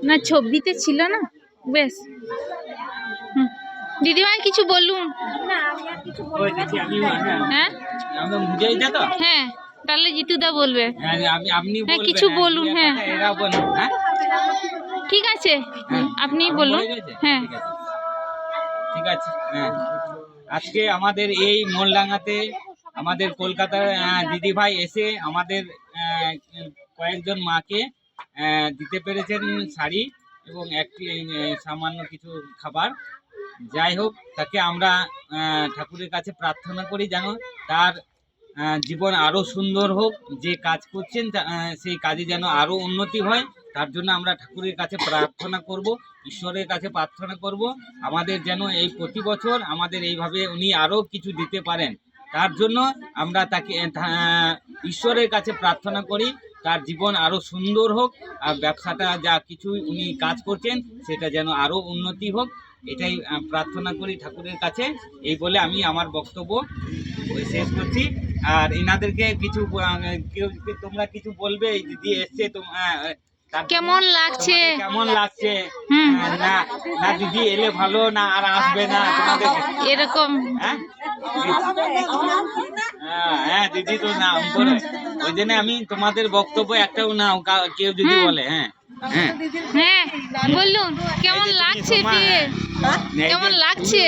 না ছবিতে ছিল না বেশ। দিদিভাই কিছু বলুন। হ্যাঁ হ্যাঁ তাহলে জিতুদা বলবে। হ্যাঁ কিছু বলুন। হ্যাঁ ঠিক আছে আপনি বলুন। হ্যাঁ ঠিক আছে। হ্যাঁ আজকে আমাদের এই মোলডাঙ্গাতে আমাদের কলকাতার দিদিভাই এসে আমাদের কয়েকজন মাকে দিতে পেরেছেন শাড়ি এবং একটি সামান্য কিছু খাবার। যাই হোক, তাকে আমরা ঠাকুরের কাছে প্রার্থনা করি যেন তার জীবন আরও সুন্দর হোক, যে কাজ করছেন সেই কাজে যেন আরও উন্নতি হয়। তার জন্য আমরা ঠাকুরের কাছে প্রার্থনা করব, ঈশ্বরের কাছে প্রার্থনা করব আমাদের যেন এই প্রতি বছর আমাদের এইভাবে উনি আরও কিছু দিতে পারেন। তার জন্য আমরা তাকে ঈশ্বরের কাছে প্রার্থনা করি তার জীবন আরও সুন্দর হোক, আর ব্যবসাটা যা কিছু উনি কাজ করছেন সেটা যেন আরও উন্নতি হোক, এটাই প্রার্থনা করি ঠাকুরের কাছে। এই বলে আমি আমার বক্তব্য শেষ করছি। আর এনাদেরকে কিছু তোমরা কিছু বলবে? এই দিদি এসছে, কেমন লাগছে? কেমন লাগছে? না না দিদি এলে ভালো না আর আসবে না তোমাদের এরকম? হ্যাঁ দিদি তো নাম করে, ওই জন্য আমি তোমাদের বক্তব্য একটাও নাও কেউ যদি বলে। হ্যাঁ হ্যাঁ বলুন কেমন লাগছে? কেমন লাগছে?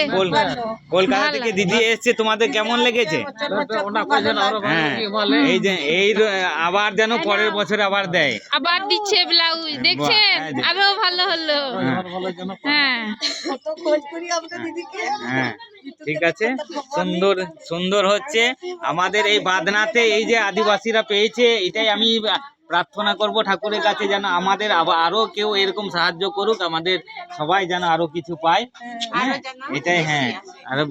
কলকাতা থেকে দিদি এসছে, তোমাদের কেমন লেগেছে? হ্যাঁ এই যে এই আবার যেন পরের বছর আবার দেয়, আবার দিচ্ছে ব্লাউজ, দেখছেন আরো ভালো হলো। হ্যাঁ হ্যাঁ ঠিক আছে, সুন্দর সুন্দর হচ্ছে আমাদের এই বাদনাতে। এই যে আদিবাসীরা পেয়েছে, এটাই আমি প্রার্থনা করব ঠাকুরের কাছে যেন আমাদের আরো কেউ এরকম সাহায্য করুক, আমাদের সবাই যেন আরো কিছু পায়। হ্যাঁ এটাই। হ্যাঁ আরো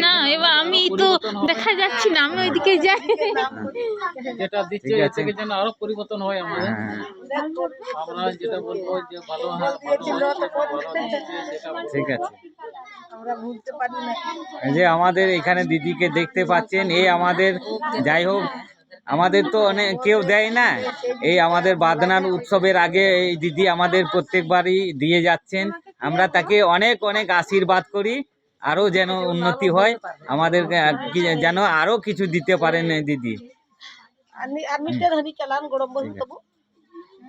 না এবার আমি তো দেখা যাচ্ছি না, আমি ওইদিকে যাই। যেটা দিচ্ছে এর থেকে যেন আরো পরিবর্তন হয় আমাদের। আমরা যেটা বলবো যে ভালো ঠিক আছে। এই যে আমাদের এখানে দিদিকে দেখতে পাচ্ছেন, এই আমাদের যাই হোক আমাদের তো অনেক কেউ দেয় না, এই আমাদের বাদনার উৎসবের আগে এই দিদি আমাদের প্রত্যেকবারই দিয়ে যাচ্ছেন। আমরা তাকে অনেক অনেক আশীর্বাদ করি, আরো যেন উন্নতি হয়, আমাদের যেন আরো কিছু দিতে পারেন দিদি।